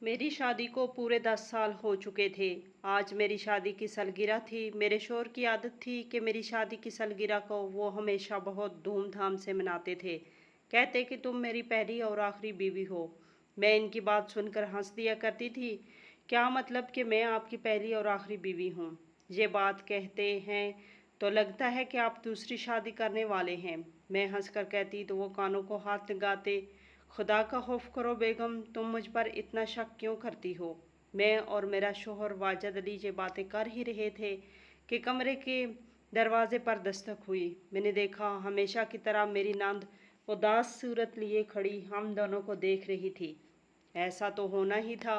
मेरी शादी को पूरे 10 साल हो चुके थे। आज मेरी शादी की सालगिरह थी। मेरे शौहर की आदत थी कि मेरी शादी की सालगिरह को वो हमेशा बहुत धूमधाम से मनाते थे। कहते कि तुम मेरी पहली और आखिरी बीवी हो। मैं इनकी बात सुनकर हंस दिया करती थी। क्या मतलब कि मैं आपकी पहली और आखिरी बीवी हूँ? ये बात कहते हैं तो लगता है कि आप दूसरी शादी करने वाले हैं। मैं हंसकर कहती तो वो कानों को हाथ लगाते। खुदा का खौफ करो बेगम, तुम मुझ पर इतना शक क्यों करती हो? मैं और मेरा शोहर वाजद अली ये बातें कर ही रहे थे कि कमरे के दरवाजे पर दस्तक हुई। मैंने देखा हमेशा की तरह मेरी नंद उदास सूरत लिए खड़ी हम दोनों को देख रही थी। ऐसा तो होना ही था।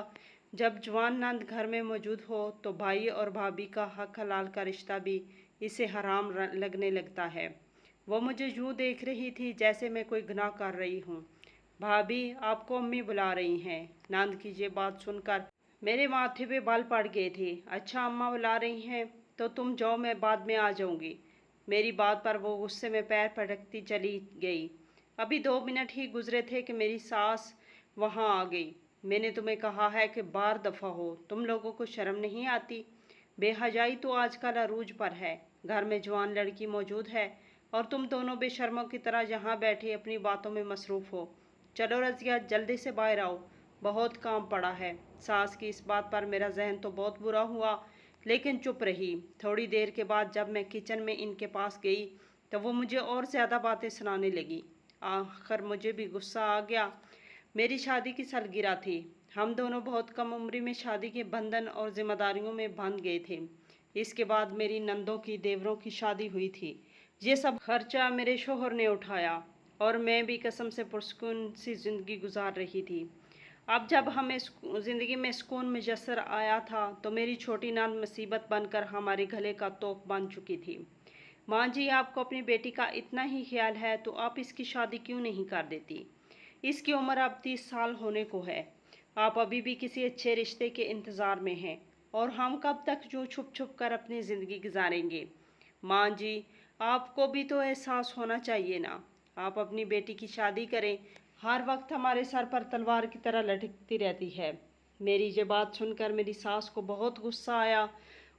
जब जवान नंद घर में मौजूद हो तो भाई और भाभी का हक हलाल का रिश्ता भी इसे हराम लगने लगता है। वो मुझे यूं देख रही थी जैसे मैं कोई गुनाह कर रही हूँ। भाभी, आपको अम्मी बुला रही हैं। नंद की ये बात सुनकर मेरे माथे पे बाल पड़ गए थे। अच्छा, अम्मा बुला रही हैं तो तुम जाओ, मैं बाद में आ जाऊंगी। मेरी बात पर वो गुस्से में पैर पटकती चली गई। अभी 2 मिनट ही गुजरे थे कि मेरी सास वहां आ गई। मैंने तुम्हें कहा है कि बार दफा हो, तुम लोगों को शर्म नहीं आती? बेहयाई तो आजकल अरूज पर है। घर में जवान लड़की मौजूद है और तुम दोनों बेशर्मों की तरह यहाँ बैठे अपनी बातों में मसरूफ हो। चलो रज़िया, जल्दी से बाहर आओ, बहुत काम पड़ा है। सास की इस बात पर मेरा जहन तो बहुत बुरा हुआ, लेकिन चुप रही। थोड़ी देर के बाद जब मैं किचन में इनके पास गई तो वो मुझे और ज़्यादा बातें सुनाने लगी। आखिर मुझे भी गुस्सा आ गया। मेरी शादी की सालगिरह थी। हम दोनों बहुत कम उम्र में शादी के बंधन और जिम्मेदारियों में बंध गए थे। इसके बाद मेरी नंदों की देवरों की शादी हुई थी। ये सब खर्चा मेरे शोहर ने उठाया और मैं भी कसम से पुरसुकून सी जिंदगी गुजार रही थी। अब जब हमें जिंदगी में सुकून मुयस्सर आया था तो मेरी छोटी नंद मुसीबत बनकर हमारे गले का तोप बन चुकी थी। माँ जी, आपको अपनी बेटी का इतना ही ख्याल है तो आप इसकी शादी क्यों नहीं कर देती? इसकी उम्र अब 30 साल होने को है। आप अभी भी किसी अच्छे रिश्ते के इंतज़ार में हैं और हम कब तक जो छुप छुप कर अपनी ज़िंदगी गुजारेंगे? माँ जी, आपको भी तो एहसास होना चाहिए ना। आप अपनी बेटी की शादी करें। हर वक्त हमारे सर पर तलवार की तरह लटकती रहती है। मेरी ये बात सुनकर मेरी सास को बहुत गुस्सा आया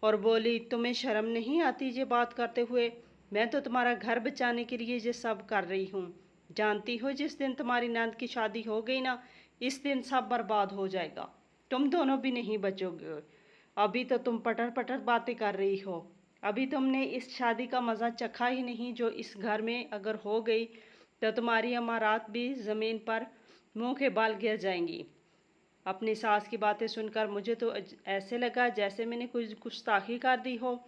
और बोली, तुम्हें शर्म नहीं आती ये बात करते हुए? मैं तो तुम्हारा घर बचाने के लिए ये सब कर रही हूँ। जानती हो, जिस दिन तुम्हारी नंद की शादी हो गई ना, इस दिन सब बर्बाद हो जाएगा। तुम दोनों भी नहीं बचोगे। अभी तो तुम पटर पटर बातें कर रही हो। अभी तुमने इस शादी का मज़ा चखा ही नहीं जो इस घर में अगर हो गई तो तुम्हारी अमारात भी ज़मीन पर मुंह के बाल गिर जाएंगी। अपनी सास की बातें सुनकर मुझे तो ऐसे लगा जैसे मैंने कुछ गुस्ताखी कर दी हो।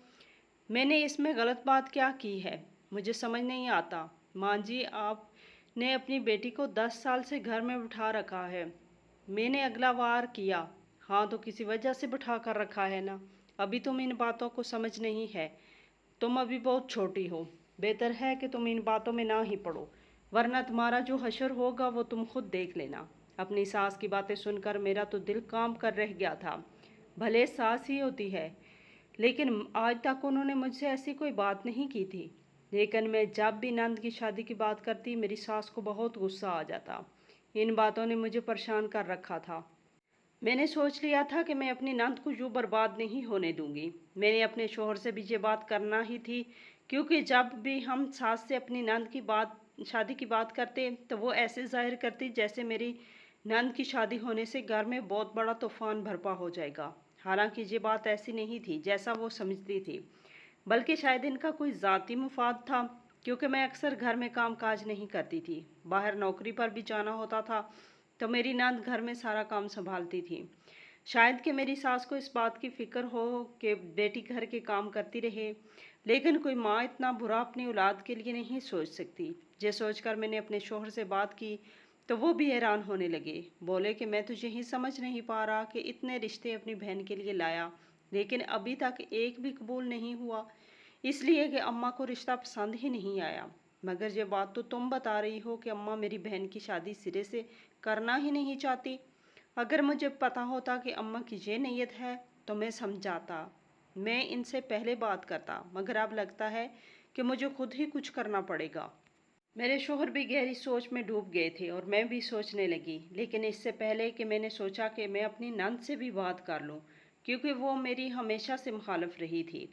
मैंने इसमें गलत बात क्या की है? मुझे समझ नहीं आता। माँ जी, आपने अपनी बेटी को 10 साल से घर में बिठा रखा है। मैंने अगला वार किया। हाँ, तो किसी वजह से बिठा कर रखा है ना। अभी तुम इन बातों को समझ नहीं है। तुम अभी बहुत छोटी हो। बेहतर है कि तुम इन बातों में ना ही पड़ो, वरना तुम्हारा जो हशर होगा वो तुम खुद देख लेना। अपनी सास की बातें सुनकर मेरा तो दिल काम कर रह गया था। भले सास ही होती है, लेकिन आज तक उन्होंने मुझसे ऐसी कोई बात नहीं की थी। लेकिन मैं जब भी नंद की शादी की बात करती मेरी सास को बहुत गुस्सा आ जाता। इन बातों ने मुझे परेशान कर रखा था। मैंने सोच लिया था कि मैं अपनी नंद को यूँ बर्बाद नहीं होने दूंगी। मैंने अपने शोहर से भी ये बात करना ही थी, क्योंकि जब भी हम सास से अपनी नंद की बात शादी की बात करते तो वो ऐसे जाहिर करती जैसे मेरी नंद की शादी होने से घर में बहुत बड़ा तूफान बर्पा हो जाएगा। हालांकि ये बात ऐसी नहीं थी जैसा वो समझती थी, बल्कि शायद इनका कोई ज़ाती मुफाद था। क्योंकि मैं अक्सर घर में काम काज नहीं करती थी, बाहर नौकरी पर भी जाना होता था, तो मेरी नंद घर में सारा काम संभालती थी। शायद कि मेरी सास को इस बात की फिक्र हो कि बेटी घर के काम करती रहे, लेकिन कोई माँ इतना बुरा अपनी औलाद के लिए नहीं सोच सकती। ये सोचकर मैंने अपने शोहर से बात की तो वो भी हैरान होने लगे। बोले कि मैं तुझे ही समझ नहीं पा रहा कि इतने रिश्ते अपनी बहन के लिए लाया, लेकिन अभी तक एक भी कबूल नहीं हुआ, इसलिए कि अम्मा को रिश्ता पसंद ही नहीं आया। मगर ये बात तो तुम बता रही हो कि अम्मा मेरी बहन की शादी सिरे से करना ही नहीं चाहती। अगर मुझे पता होता कि अम्मा की ये नीयत है तो मैं समझाता, मैं इनसे पहले बात करता, मगर अब लगता है कि मुझे खुद ही कुछ करना पड़ेगा। मेरे शौहर भी गहरी सोच में डूब गए थे और मैं भी सोचने लगी, लेकिन इससे पहले कि मैंने सोचा कि मैं अपनी नंद से भी बात कर लूं, क्योंकि वो मेरी हमेशा से मुखालिफ रही थी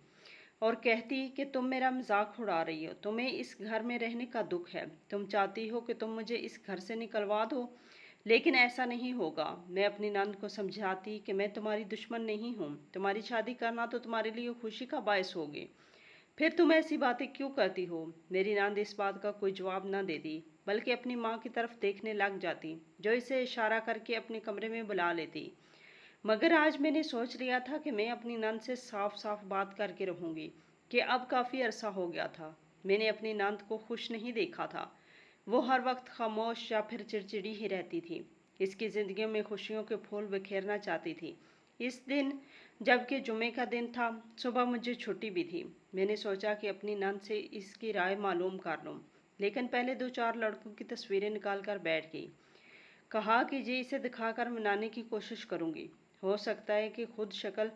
और कहती कि तुम मेरा मजाक उड़ा रही हो, तुम्हें इस घर में रहने का दुख है, तुम चाहती हो कि तुम मुझे इस घर से निकलवा दो, लेकिन ऐसा नहीं होगा। मैं अपनी नंद को समझाती कि मैं तुम्हारी दुश्मन नहीं हूँ, तुम्हारी शादी करना तो तुम्हारे लिए खुशी का बायस होगी, फिर तुम ऐसी बातें क्यों करती हो। मेरी नंद इस बात का कोई जवाब न देती, बल्कि अपनी माँ की तरफ देखने लग जाती, जो इसे इशारा करके अपने कमरे में बुला लेती। मगर आज मैंने सोच लिया था कि मैं अपनी नंद से साफ साफ बात करके रहूंगी कि अब काफ़ी अरसा हो गया था, मैंने अपनी नंद को खुश नहीं देखा था। वो हर वक्त खामोश या फिर चिड़चिड़ी ही रहती थी, इसकी ज़िंदगी में खुशियों के फूल बिखेरना चाहती थी। इस दिन, जबकि जुमे का दिन था, सुबह मुझे छुट्टी भी थी। मैंने सोचा कि अपनी नंद से इसकी राय मालूम कर लूं, लेकिन पहले दो चार लड़कों की तस्वीरें निकाल कर बैठ गई। कहा कि जी इसे दिखाकर मनाने की कोशिश करूंगी, हो सकता है कि खुद शक्ल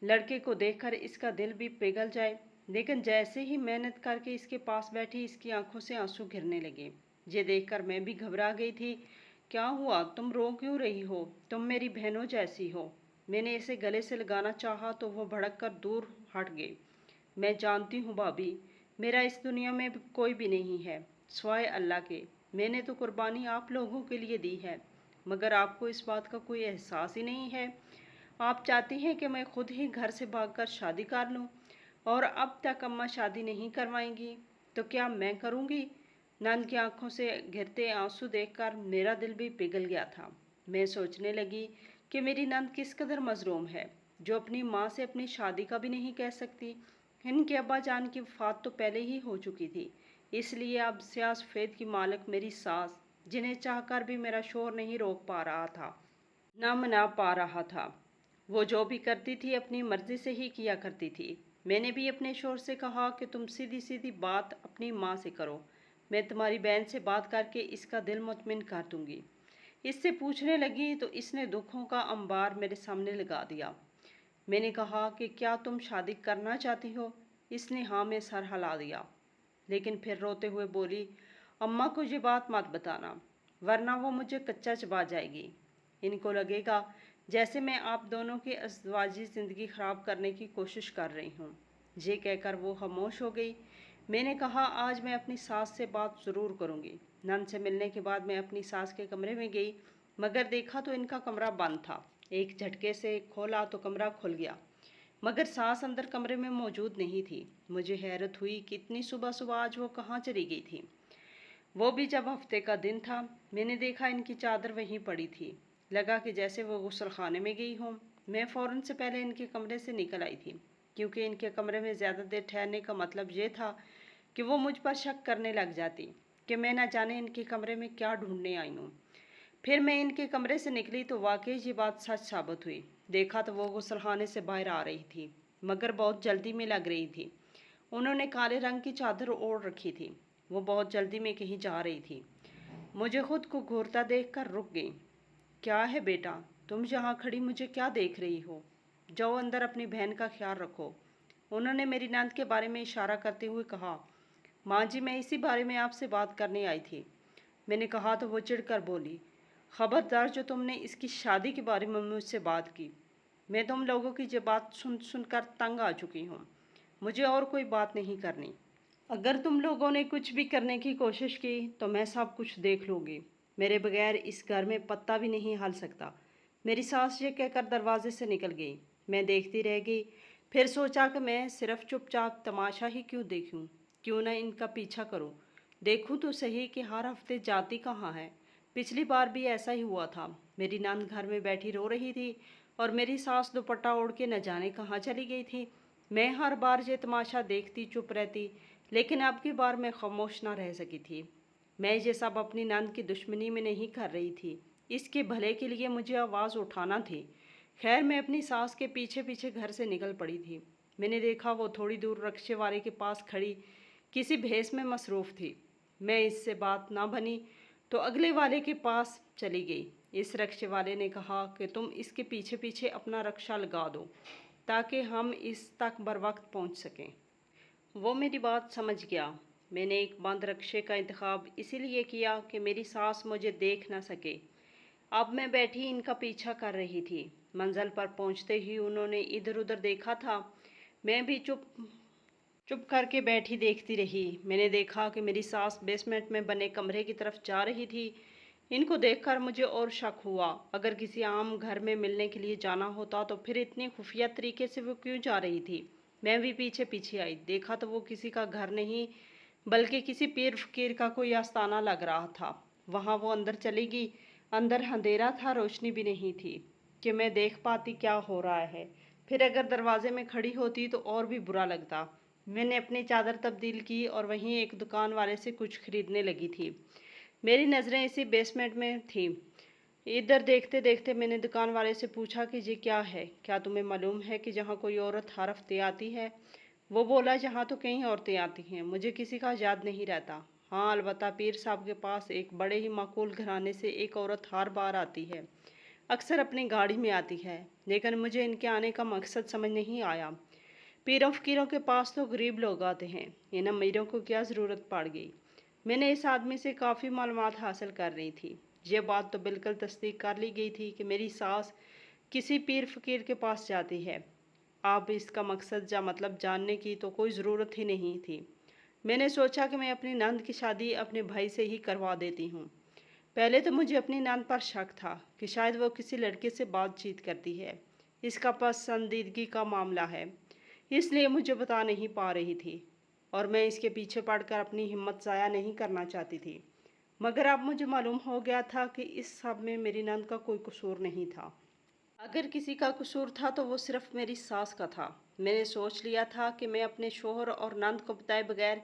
लड़के को देखकर इसका दिल भी पिघल जाए। लेकिन जैसे ही मेहनत करके इसके पास बैठी, इसकी आंखों से आंसू गिरने लगे। ये देखकर मैं भी घबरा गई थी। क्या हुआ, तुम रो क्यों रही हो, तुम मेरी बहनों जैसी हो। मैंने इसे गले से लगाना चाहा तो वो भड़क कर दूर हट गई। मैं जानती हूँ भाभी, मेरा इस दुनिया में कोई भी नहीं है सिवाय अल्लाह के। मैंने तो कुर्बानी आप लोगों के लिए दी है, मगर आपको इस बात का कोई एहसास ही नहीं है। आप चाहती हैं कि मैं खुद ही घर से भागकर शादी कर लूं, और अब तक अम्मा शादी नहीं करवाएंगी, तो क्या मैं करूंगी। नंद की आंखों से गिरते आंसू देखकर मेरा दिल भी पिघल गया था। मैं सोचने लगी कि मेरी नंद किस कदर मजलूम है, जो अपनी माँ से अपनी शादी का भी नहीं कह सकती। इनके अब्बा जान की वफात तो पहले ही हो चुकी थी, इसलिए अब स्याह सफ़ेद की मालिक मेरी सास, जिन्हें चाहकर भी मेरा शोर नहीं रोक पा रहा था, ना मना पा रहा था। वो जो भी करती थी अपनी मर्जी से ही किया करती थी। मैंने भी अपने शोर से कहा कि तुम सीधी सीधी बात अपनी माँ से करो, मैं तुम्हारी बहन से बात करके इसका दिल मुतमिन कर दूंगी। इससे पूछने लगी तो इसने दुखों का अंबार मेरे सामने लगा दिया। मैंने कहा कि क्या तुम शादी करना चाहती हो। इसने हाँ में सर हिला दिया, लेकिन फिर रोते हुए बोली, अम्मा को ये बात मत बताना, वरना वो मुझे कच्चा चबा जाएगी। इनको लगेगा जैसे मैं आप दोनों की अज़वाजी ज़िंदगी ख़राब करने की कोशिश कर रही हूँ। ये कहकर वो खामोश हो गई। मैंने कहा आज मैं अपनी सास से बात ज़रूर करूँगी। नंद से मिलने के बाद मैं अपनी सास के कमरे में गई, मगर देखा तो इनका कमरा बंद था। एक झटके से खोला तो कमरा खुल गया, मगर सास अंदर कमरे में मौजूद नहीं थी। मुझे हैरत हुई कि इतनी सुबह सुबह आज वो कहाँ चली गई थी, वो भी जब हफ्ते का दिन था। मैंने देखा इनकी चादर वहीं पड़ी थी, लगा कि जैसे वो गुस्ल खाने में गई हों। मैं फ़ौरन से पहले इनके कमरे से निकल आई थी, क्योंकि इनके कमरे में ज़्यादा देर ठहरने का मतलब ये था कि वो मुझ पर शक करने लग जाती कि मैं न जाने इनके कमरे में क्या ढूंढने आई हूँ। फिर मैं इनके कमरे से निकली तो वाकई ये बात सच साबित हुई। देखा तो वो गुस्लखाने से बाहर आ रही थी, मगर बहुत जल्दी में लग रही थी। उन्होंने काले रंग की चादर ओढ़ रखी थी। वो बहुत जल्दी में कहीं जा रही थी। मुझे खुद को घूरता देखकर रुक गई। क्या है बेटा, तुम यहाँ खड़ी मुझे क्या देख रही हो, जाओ अंदर अपनी बहन का ख्याल रखो। उन्होंने मेरी नंद के बारे में इशारा करते हुए कहा। माँ जी, मैं इसी बारे में आपसे बात करने आई थी। मैंने कहा तो वो चिढ़कर बोली, खबरदार जो तुमने इसकी शादी के बारे में मुझसे बात की। मैं तुम लोगों की ये बात सुन सुनकर तंग आ चुकी हूँ, मुझे और कोई बात नहीं करनी। अगर तुम लोगों ने कुछ भी करने की कोशिश की तो मैं सब कुछ देख लूँगी। मेरे बगैर इस घर में पत्ता भी नहीं हिल सकता। मेरी सास ये कहकर दरवाजे से निकल गई। मैं देखती रह गई। फिर सोचा कि मैं सिर्फ चुपचाप तमाशा ही क्यों देखूं, क्यों ना इनका पीछा करूं। देखूं तो सही कि हर हफ्ते जाती कहाँ है। पिछली बार भी ऐसा ही हुआ था। मेरी नंद घर में बैठी रो रही थी और मेरी सास दुपट्टा ओढ़ के न जाने कहाँ चली गई थी। मैं हर बार ये तमाशा देखती चुप रहती, लेकिन अब की बार मैं खामोश ना रह सकी थी। मैं ये सब अपनी नंद की दुश्मनी में नहीं कर रही थी, इसके भले के लिए मुझे आवाज़ उठाना थी। खैर, मैं अपनी सास के पीछे पीछे घर से निकल पड़ी थी। मैंने देखा वो थोड़ी दूर रक्शे वाले के पास खड़ी किसी भैंस में मसरूफ़ थी। मैं इससे बात ना बनी तो अगले वाले के पास चली गई। इस रक्शे वाले ने कहा कि तुम इसके पीछे पीछे अपना रक्षा लगा दो, ताकि हम इस तक बर वक्त पहुँच सकें। वो मेरी बात समझ गया। میں نے ایک بند رکشے کا انتخاب اسی لیے کیا کہ میری ساس مجھے دیکھ نہ سکے۔ اب میں بیٹھی ان کا پیچھا کر رہی تھی۔ منزل پر پہنچتے ہی انہوں نے ادھر ادھر دیکھا تھا۔ میں بھی چپ کر کے بیٹھی دیکھتی رہی۔ میں نے دیکھا کہ میری ساس بیسمنٹ میں بنے کمرے کی طرف جا رہی تھی۔ ان کو دیکھ کر مجھے اور شک ہوا۔ اگر کسی عام گھر میں ملنے کے لیے جانا ہوتا تو پھر اتنی خفیہ طریقے سے وہ کیوں جا رہی تھی؟ میں بھی پیچھے پیچھے آئی۔ دیکھا تو وہ کسی کا گھر نہیں بلکہ کسی پیر فقیر کا کوئی آستانہ لگ رہا تھا۔ وہاں وہ اندر چلی گئی۔ اندر اندھیرا تھا، روشنی بھی نہیں تھی کہ میں دیکھ پاتی کیا ہو رہا ہے۔ پھر اگر دروازے میں کھڑی ہوتی تو اور بھی برا لگتا۔ میں نے اپنی چادر تبدیل کی اور وہیں ایک دکان والے سے کچھ خریدنے لگی تھی۔ میری نظریں اسی بیسمنٹ میں تھیں۔ ادھر دیکھتے دیکھتے میں نے دکان والے سے پوچھا کہ یہ کیا ہے؟ کیا تمہیں معلوم ہے کہ جہاں کوئی عورت ہر ہفتے آتی ہے؟ وہ بولا یہاں تو کئی عورتیں آتی ہیں، مجھے کسی کا یاد نہیں رہتا۔ ہاں البتہ پیر صاحب کے پاس ایک بڑے ہی معقول گھرانے سے ایک عورت ہر بار آتی ہے، اکثر اپنی گاڑی میں آتی ہے، لیکن مجھے ان کے آنے کا مقصد سمجھ نہیں آیا۔ پیروں فقیروں کے پاس تو غریب لوگ آتے ہیں، ان امیروں کو کیا ضرورت پڑ گئی؟ میں نے اس آدمی سے کافی معلومات حاصل کر رہی تھی۔ یہ بات تو بالکل تصدیق کر لی گئی تھی کہ میری ساس کسی پیر فقیر کے پاس جاتی ہے۔ اب اس کا مقصد یا مطلب جاننے کی تو کوئی ضرورت ہی نہیں تھی۔ میں نے سوچا کہ میں اپنی نند کی شادی اپنے بھائی سے ہی کروا دیتی ہوں۔ پہلے تو مجھے اپنی نند پر شک تھا کہ شاید وہ کسی لڑکے سے بات چیت کرتی ہے، اس کا پسندیدگی کا معاملہ ہے، اس لیے مجھے بتا نہیں پا رہی تھی، اور میں اس کے پیچھے پڑ کر اپنی ہمت ضائع نہیں کرنا چاہتی تھی۔ مگر اب مجھے معلوم ہو گیا تھا کہ اس سب میں میری نند کا کوئی قصور نہیں تھا۔ اگر کسی کا قصور تھا تو وہ صرف میری ساس کا تھا۔ میں نے سوچ لیا تھا کہ میں اپنے شوہر اور نند کو بتائے بغیر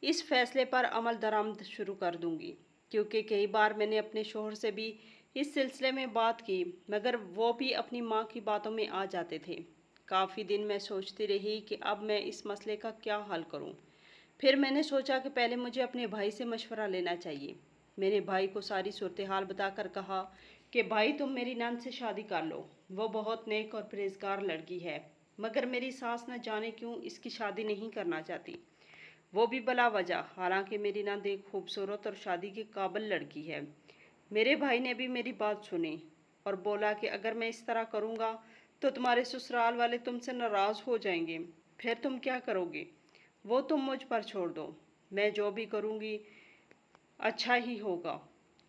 اس فیصلے پر عمل درآمد شروع کر دوں گی، کیونکہ کئی بار میں نے اپنے شوہر سے بھی اس سلسلے میں بات کی، مگر وہ بھی اپنی ماں کی باتوں میں آ جاتے تھے۔ کافی دن میں سوچتی رہی کہ اب میں اس مسئلے کا کیا حل کروں۔ پھر میں نے سوچا کہ پہلے مجھے اپنے بھائی سے مشورہ لینا چاہیے۔ میں نے بھائی کو ساری صورتحال بتا کر کہا کہ بھائی تم میری نند سے شادی کر لو، وہ بہت نیک اور پرہیزگار لڑکی ہے، مگر میری ساس نہ جانے کیوں اس کی شادی نہیں کرنا چاہتی، وہ بھی بلا وجہ، حالانکہ میری نند ایک خوبصورت اور شادی کے قابل لڑکی ہے۔ میرے بھائی نے بھی میری بات سنی اور بولا کہ اگر میں اس طرح کروں گا تو تمہارے سسرال والے تم سے ناراض ہو جائیں گے، پھر تم کیا کرو گے؟ وہ تم مجھ پر چھوڑ دو، میں جو بھی کروں گی اچھا ہی ہوگا،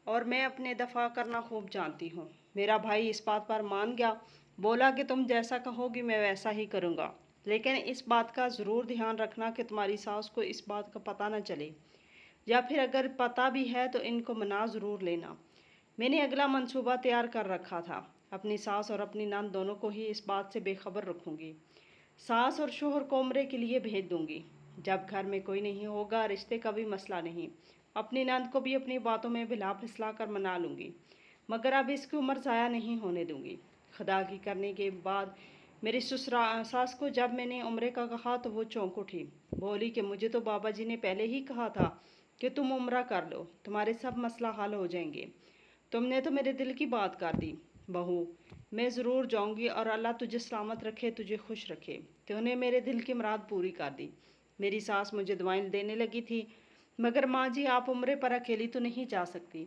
اور میں اپنے دفاع کرنا خوب جانتی ہوں۔ میرا بھائی اس بات پر مان گیا، بولا کہ تم جیسا کہو گی میں ویسا ہی کروں گا، لیکن اس بات کا ضرور دھیان رکھنا کہ تمہاری ساس کو اس بات کا پتہ نہ چلے، یا پھر اگر پتہ بھی ہے تو ان کو منا ضرور لینا۔ میں نے اگلا منصوبہ تیار کر رکھا تھا، اپنی ساس اور اپنی نند دونوں کو ہی اس بات سے بے خبر رکھوں گی، ساس اور شوہر کو عمرے کے لیے بھیج دوں گی۔ جب گھر میں کوئی نہیں ہوگا رشتے کا بھی مسئلہ نہیں، اپنی نند کو بھی اپنی باتوں میں بھلا پھسلا کر منا لوں گی، مگر اب اس کی عمر ضائع نہیں ہونے دوں گی۔ خدا کی کرنے کے بعد میری ساس کو جب میں نے عمرے کا کہا تو وہ چونک اٹھی، بولی کہ مجھے تو بابا جی نے پہلے ہی کہا تھا کہ تم عمرہ کر لو، تمہارے سب مسئلہ حل ہو جائیں گے، تم نے تو میرے دل کی بات کر دی۔ بہو میں ضرور جاؤں گی، اور اللہ تجھے سلامت رکھے، تجھے خوش رکھے، تو نے میرے دل کی مراد پوری کر دی۔ میری ساس مجھے دعائیں دینے لگی تھی، مگر ماں جی آپ عمرے پر اکیلی تو نہیں جا سکتی،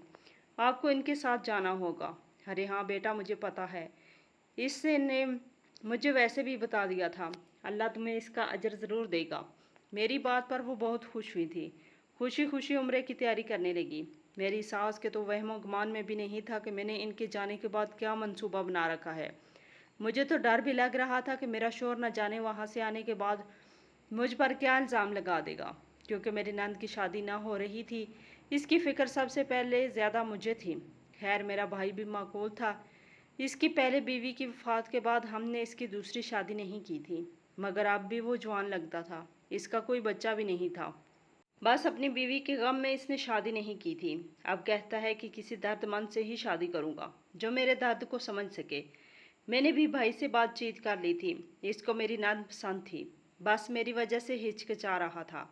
آپ کو ان کے ساتھ جانا ہوگا۔ ارے ہاں بیٹا مجھے پتہ ہے، اس نے مجھے ویسے بھی بتا دیا تھا، اللہ تمہیں اس کا اجر ضرور دے گا۔ میری بات پر وہ بہت خوش ہوئی تھی، خوشی خوشی عمرے کی تیاری کرنے لگی۔ میری ساس کے تو وہم و گمان میں بھی نہیں تھا کہ میں نے ان کے جانے کے بعد کیا منصوبہ بنا رکھا ہے۔ مجھے تو ڈر بھی لگ رہا تھا کہ میرا شوہر نہ جانے وہاں سے آنے کے بعد مجھ پر کیا الزام لگا دے گا، کیونکہ میری نند کی شادی نہ ہو رہی تھی، اس کی فکر سب سے پہلے زیادہ مجھے تھی۔ خیر میرا بھائی بھی معقول تھا، اس کی پہلے بیوی کی وفات کے بعد ہم نے اس کی دوسری شادی نہیں کی تھی، مگر اب بھی وہ جوان لگتا تھا، اس کا کوئی بچہ بھی نہیں تھا، بس اپنی بیوی کے غم میں اس نے شادی نہیں کی تھی۔ اب کہتا ہے کہ کسی درد مند سے ہی شادی کروں گا جو میرے درد کو سمجھ سکے۔ میں نے بھی بھائی سے بات چیت کر لی تھی، اس کو میری نند پسند تھی، بس میری وجہ سے ہچکچا رہا تھا۔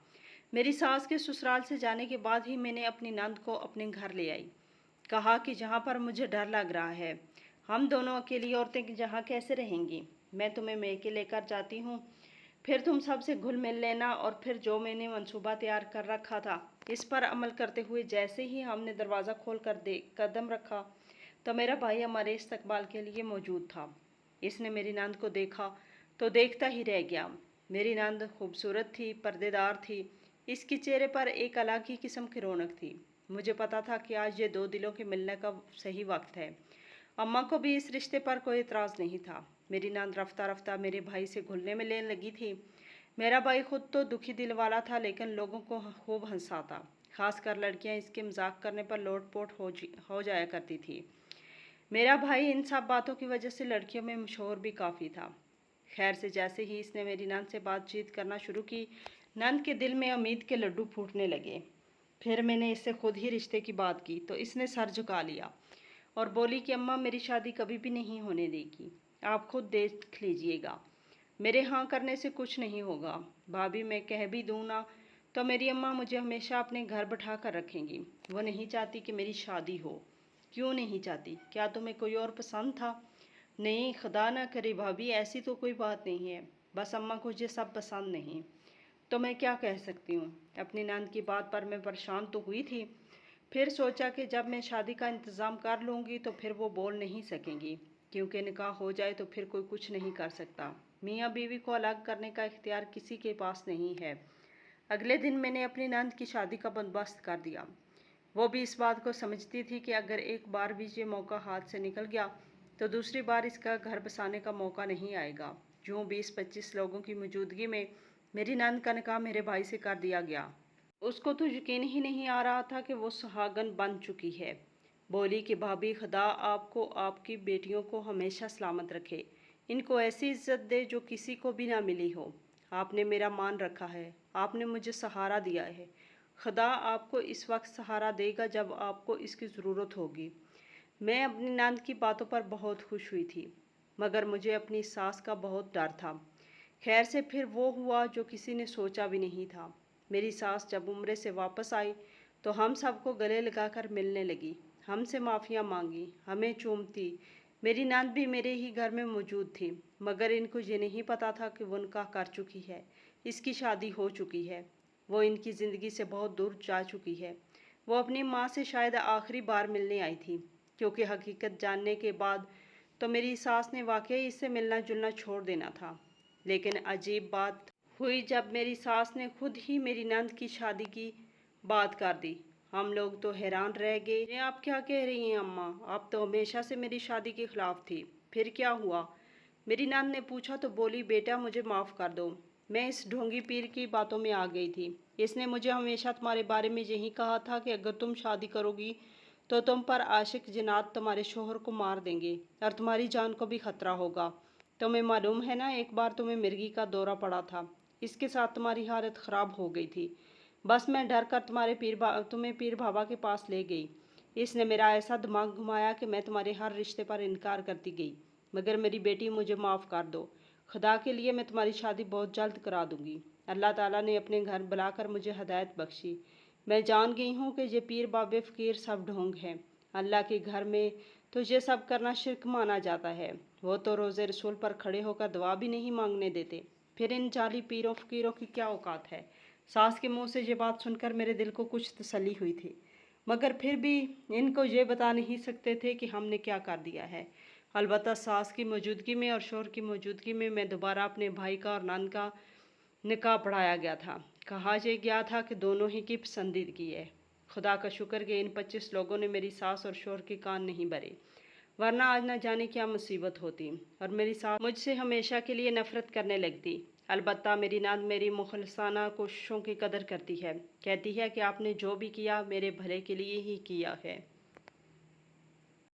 میری ساس کے سسرال سے جانے کے بعد ہی میں نے اپنی نند کو اپنے گھر لے آئی، کہا کہ جہاں پر مجھے ڈر لگ رہا ہے، ہم دونوں اکیلی عورتیں جہاں کیسے رہیں گی، میں تمہیں میکے لے کر جاتی ہوں، फिर तुम सबसे घुल मिल लेना और फिर जो मैंने मंसूबा तैयार कर रखा था इस पर अमल करते हुए जैसे ही हमने दरवाज़ा खोल कर कदम रखा तो मेरा भाई हमारे इस्तकबाल के लिए मौजूद था। इसने मेरी नंद को देखा तो देखता ही रह गया। मेरी नंद खूबसूरत थी, पर्देदार थी। इसके चेहरे पर एक अलग ही किस्म की रौनक थी। मुझे पता था कि आज ये दो दिलों के मिलने का सही वक्त है। अम्मा को भी इस रिश्ते पर कोई एतराज़ नहीं था। मेरी नंद रफ्ता रफ्ता मेरे भाई से घुलने में लेने लगी थी। मेरा भाई खुद तो दुखी दिल वाला था लेकिन लोगों को खूब हंसाता, खासकर लड़कियां इसके मजाक करने पर लोटपोट हो जाया करती थी। मेरा भाई इन सब बातों की वजह से लड़कियों में मशहूर भी काफ़ी था। खैर से जैसे ही इसने मेरी नंद से बातचीत करना शुरू की, नंद के दिल में उम्मीद के लड्डू फूटने लगे। फिर मैंने इससे खुद ही रिश्ते की बात की तो इसने सर झुका लिया और बोली कि अम्मा मेरी शादी कभी भी नहीं होने देगी, आप खुद देख लीजिएगा, मेरे हाँ करने से कुछ नहीं होगा। भाभी मैं कह भी दूँ ना तो मेरी अम्मा मुझे हमेशा अपने घर बैठा कर रखेंगी। वो नहीं चाहती कि मेरी शादी हो। क्यों नहीं चाहती? क्या तुम्हें कोई और पसंद था? नहीं, खुदा ना करे भाभी, ऐसी तो कोई बात नहीं है, बस अम्मा को ये सब पसंद नहीं। तो मैं क्या कह सकती हूँ? अपनी नंद की बात पर मैं परेशान तो हुई थी, फिर सोचा कि जब मैं शादी का इंतज़ाम कर लूँगी तो फिर वो बोल नहीं सकेंगी, क्योंकि निकाह हो जाए तो फिर कोई कुछ नहीं कर सकता। मियाँ बीवी को अलग करने का इख्तियार किसी के पास नहीं है। अगले दिन मैंने अपनी नंद की शादी का बंदोबस्त कर दिया। वो भी इस बात को समझती थी कि अगर एक बार भी ये मौका हाथ से निकल गया तो दूसरी बार इसका घर बसाने का मौका नहीं आएगा। यूँ 20-25 लोगों की मौजूदगी में मेरी नंद का निकाह मेरे भाई से कर दिया गया। उसको तो यकीन ही नहीं आ रहा था कि वो सुहागन बन चुकी है। बोली कि भाभी खुदा आपको आपकी बेटियों को हमेशा सलामत रखे, इनको ऐसी इज्जत दे जो किसी को भी ना मिली हो। आपने मेरा मान रखा है, आपने मुझे सहारा दिया है। खुदा आपको इस वक्त सहारा देगा जब आपको इसकी ज़रूरत होगी। मैं अपनी नंद की बातों पर बहुत खुश हुई थी, मगर मुझे अपनी सास का बहुत डर था। खैर से फिर वो हुआ जो किसी ने सोचा भी नहीं था। मेरी सास जब उम्रे से वापस आई तो हम सबको गले लगाकर मिलने लगी, हमसे माफ़ियाँ मांगी, हमें चूमती। मेरी नंद भी मेरे ही घर में मौजूद थी, मगर इनको ये नहीं पता था कि वो उनका कर चुकी है, इसकी शादी हो चुकी है, वो इनकी ज़िंदगी से बहुत दूर जा चुकी है। वो अपनी माँ से शायद आखिरी बार मिलने आई थी, क्योंकि हकीकत जानने के बाद तो मेरी सास ने वाकई इससे मिलना जुलना छोड़ देना था। लेकिन अजीब बात हुई जब मेरी सास ने खुद ही मेरी नंद की शादी की बात कर दी। हम लोग तो हैरान रह गए। ये आप क्या कह रही हैं अम्मा? आप तो हमेशा से मेरी शादी के खिलाफ थी, फिर क्या हुआ? मेरी नंद ने पूछा तो बोली, बेटा मुझे माफ़ कर दो, मैं इस ढोंगी पीर की बातों में आ गई थी। इसने मुझे हमेशा तुम्हारे बारे में यही कहा था कि अगर तुम शादी करोगी तो तुम पर आशिक जिन्नात तुम्हारे शोहर को मार देंगे और तुम्हारी जान को भी खतरा होगा। तुम्हें मालूम है ना, एक बार तुम्हें मिर्गी का दौरा पड़ा था, इसके साथ तुम्हारी हालत ख़राब हो गई थी। बस मैं डर कर तुम्हें पीर बाबा के पास ले गई। इसने मेरा ऐसा दिमाग घुमाया कि मैं तुम्हारे हर रिश्ते पर इनकार करती गई। मगर मेरी बेटी मुझे माफ़ कर दो, खुदा के लिए मैं तुम्हारी शादी बहुत जल्द करा दूंगी। अल्लाह ताला ने अपने घर बुलाकर मुझे हदायत बख्शी। मैं जान गई हूँ कि ये पीर बाबे फ़कीर सब ढोंग हैं। अल्लाह के घर में तो ये सब करना शिरक माना जाता है। वो तो रोज़े रसूल पर खड़े होकर दुआ भी नहीं मांगने देते, फिर इन जाली पीरों फ़कीरों की क्या औकात है? सास के मुंह से ये बात सुनकर मेरे दिल को कुछ तसल्ली हुई थी, मगर फिर भी इनको ये बता नहीं सकते थे कि हमने क्या कर दिया है। अलबत्ता सास की मौजूदगी में और शोहर की मौजूदगी में मैं दोबारा अपने भाई का और नंद का निकाह पढ़ाया गया था। कहा यह गया था कि दोनों ही की पसंदीदगी है। खुदा का शुक्र कि इन 25 लोगों ने मेरी सास और शोहर के कान नहीं भरे, वरना आज न जाने क्या मुसीबत होती और मेरी सास मुझसे हमेशा के लिए नफ़रत करने लगती। अलबत्ता मेरी नंद मेरी मुखलसाना कोशिशों की कदर करती है, कहती है कि आपने जो भी किया मेरे भले के लिए ही किया है।